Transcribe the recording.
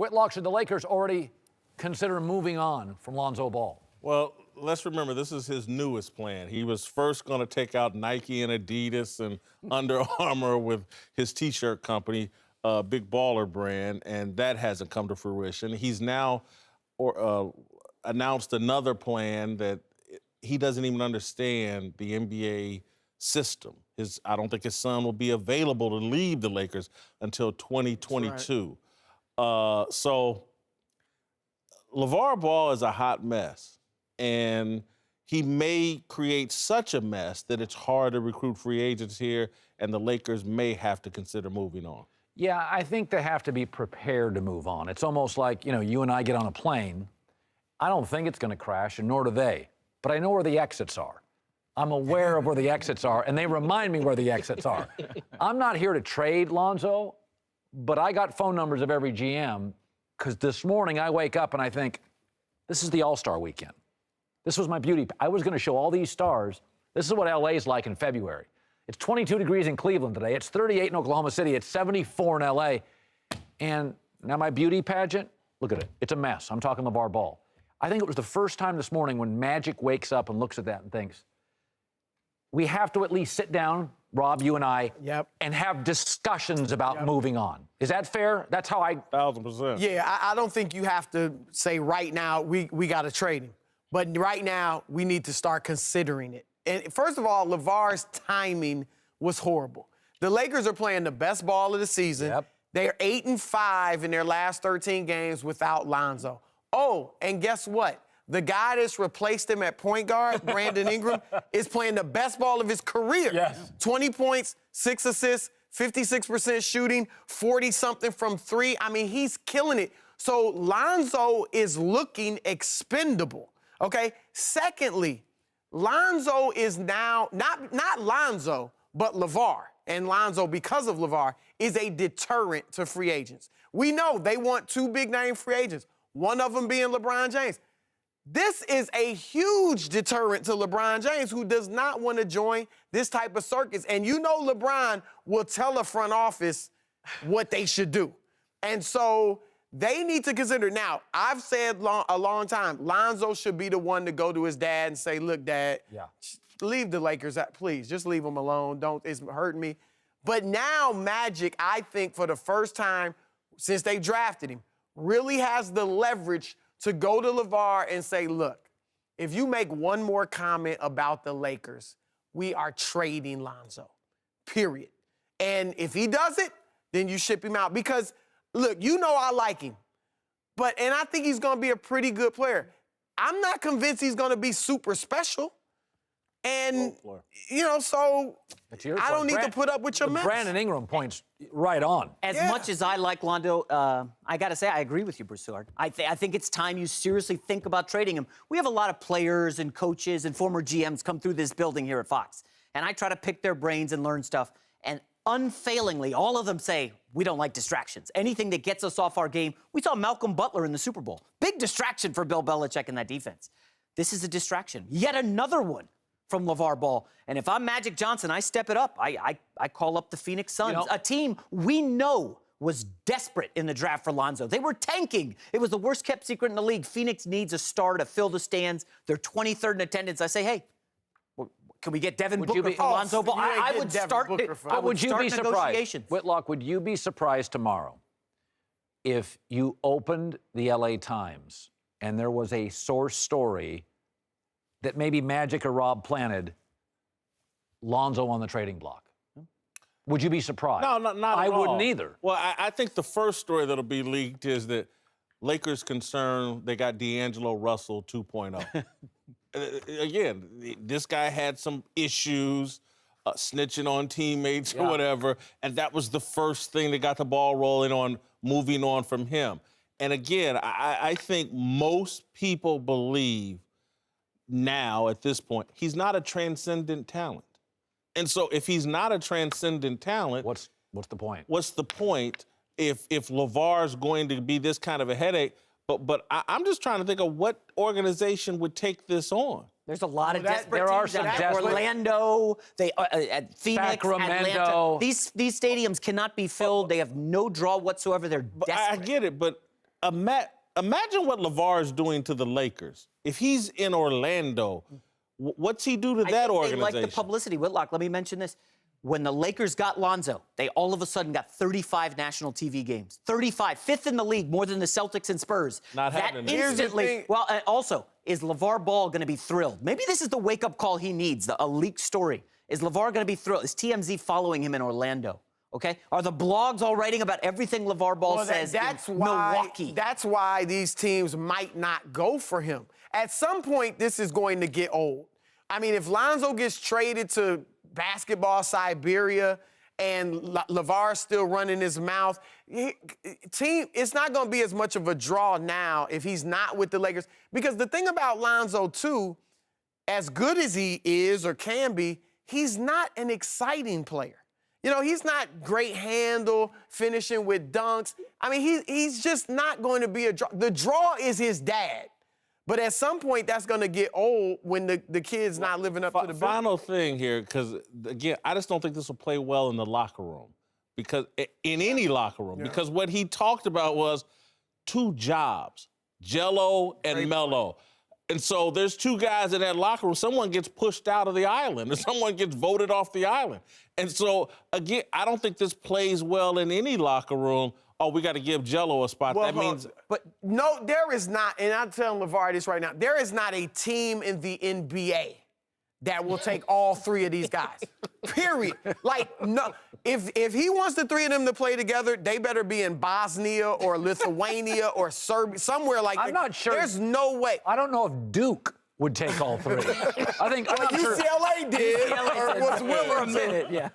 Whitlock, should the Lakers already consider moving on from Lonzo Ball? Well, let's remember, this is his newest plan. He was first going to take out Nike and Adidas and Under Armour with his T-shirt company, Big Baller brand, and that hasn't come to fruition. He's now announced another plan that he doesn't even understand the NBA system. I don't think his son will be available to leave the Lakers until 2022. Right. So LaVar Ball is a hot mess, and he may create such a mess that it's hard to recruit free agents here, and the Lakers may have to consider moving on. Yeah, I think they have to be prepared to move on. It's almost like, you and I get on a plane. I don't think it's going to crash, and nor do they. But I know where the exits are. I'm aware of where the exits are, and they remind me where the exits are. I'm not here to trade Lonzo, but I got phone numbers of every GM, because this morning I wake up and I think, this is the All-Star weekend. This was my beauty. I was going to show all these stars. This is what LA is like in February. It's 22 degrees in Cleveland today. It's 38 in Oklahoma City. It's 74 in LA. And now my beauty pageant, look at it. It's a mess. I'm talking LaVar Ball. I think it was the first time this morning when Magic wakes up and looks at that and thinks, we have to at least sit down, Rob, you and I, and have discussions about moving on. Is that fair? That's how I... 1,000%. Yeah, I don't think you have to say right now we got to trade him. But right now, we need to start considering it. And first of all, LaVar's timing was horrible. The Lakers are playing the best ball of the season. They're 8-5 in their last 13 games without Lonzo. Oh, and guess what? The guy that's replaced him at point guard, Brandon Ingram, is playing the best ball of his career. 20 points, 6 assists, 56% shooting, 40-something from three. I mean, he's killing it. So Lonzo is looking expendable, okay? Secondly, Lonzo is now, not Lonzo, but LaVar. And Lonzo, because of LaVar, is a deterrent to free agents. We know they want 2 big-name free agents, one of them being LeBron James. This is a huge deterrent to LeBron James, who does not want to join this type of circus. And you know LeBron will tell a front office what they should do. And so they need to consider. Now, I've said a long time, Lonzo should be the one to go to his dad and say, look, Dad, leave the Lakers out, please. Just leave them alone. It's hurting me. But now Magic, I think, for the first time since they drafted him, really has the leverage to go to LaVar and say, look, if you make one more comment about the Lakers, we are trading Lonzo, period. And if he does it, then you ship him out. Because, look, you know I like him. And I think he's going to be a pretty good player. I'm not convinced he's going to be super special. And, so I don't need to put up with your mess. Brandon Ingram points right on. As much as I like Lonzo, I got to say, I agree with you, Broussard. I think it's time you seriously think about trading him. We have a lot of players and coaches and former GMs come through this building here at Fox. And I try to pick their brains and learn stuff. And unfailingly, all of them say, we don't like distractions. Anything that gets us off our game. We saw Malcolm Butler in the Super Bowl. Big distraction for Bill Belichick in that defense. This is a distraction. Yet another one from LaVar Ball. And if I'm Magic Johnson, I step it up. I call up the Phoenix Suns, a team we know was desperate in the draft for Lonzo. They were tanking. It was the worst-kept secret in the league. Phoenix needs a star to fill the stands. They're 23rd in attendance. I say, hey, can we get Devin Booker for Lonzo Ball? I would start negotiations. Whitlock, would you be surprised tomorrow if you opened the LA Times and there was a source story that maybe Magic or Rob planted Lonzo on the trading block? Would you be surprised? No, not at all. I wouldn't either. Well, I think the first story that'll be leaked is that Lakers concerned they got D'Angelo Russell 2.0. Again, this guy had some issues, snitching on teammates or whatever, and that was the first thing that got the ball rolling on moving on from him. And again, I think most people believe now, at this point, he's not a transcendent talent. And so if he's not a transcendent talent... What's the point? What's the point if LaVar's going to be this kind of a headache? But I'm just trying to think of what organization would take this on. There's a lot of desperate teams out there. Orlando, Phoenix, Sacramento. Atlanta. These stadiums cannot be filled. They have no draw whatsoever. They're desperate. I get it, but imagine what LaVar is doing to the Lakers. If he's in Orlando, what's he do to that organization? They like the publicity. Whitlock, let me mention this. When the Lakers got Lonzo, they all of a sudden got 35 national TV games. 35, fifth in the league, more than the Celtics and Spurs. Not that happening. instantly. Well, also, is LaVar Ball going to be thrilled? Maybe this is the wake-up call he needs, a leaked story. Is LaVar going to be thrilled? Is TMZ following him in Orlando? Okay? Are the blogs all writing about everything LaVar Ball says in Milwaukee? That's why these teams might not go for him. At some point, this is going to get old. I mean, if Lonzo gets traded to basketball Siberia and LaVar's still running his mouth, it's not going to be as much of a draw now if he's not with the Lakers. Because the thing about Lonzo, too, as good as he is or can be, he's not an exciting player. You know, he's not great handle, finishing with dunks. I mean, he's just not going to be a draw. The draw is his dad. But at some point, that's going to get old when the kid's not living up to the bill. Final thing here, because, again, I just don't think this will play well in the locker room. Because in any locker room. Yeah. Because what he talked about was 2 jobs, Jello and Melo. And so there's 2 guys in that locker room. Someone gets pushed out of the island, and someone gets voted off the island. And so, again, I don't think this plays well in any locker room. Oh, we got to give Jello a spot. Well, that means... But no, there is not, and I'm telling LaVar this right now, there is not a team in the NBA that will take all 3 of these guys. Period. Like, no, if he wants the 3 of them to play together, they better be in Bosnia or Lithuania or Serbia, somewhere like that. I'm not sure. There's no way. I don't know if Duke would take all 3. I think UCLA did. UCLA or was willing for a to. minute, yeah.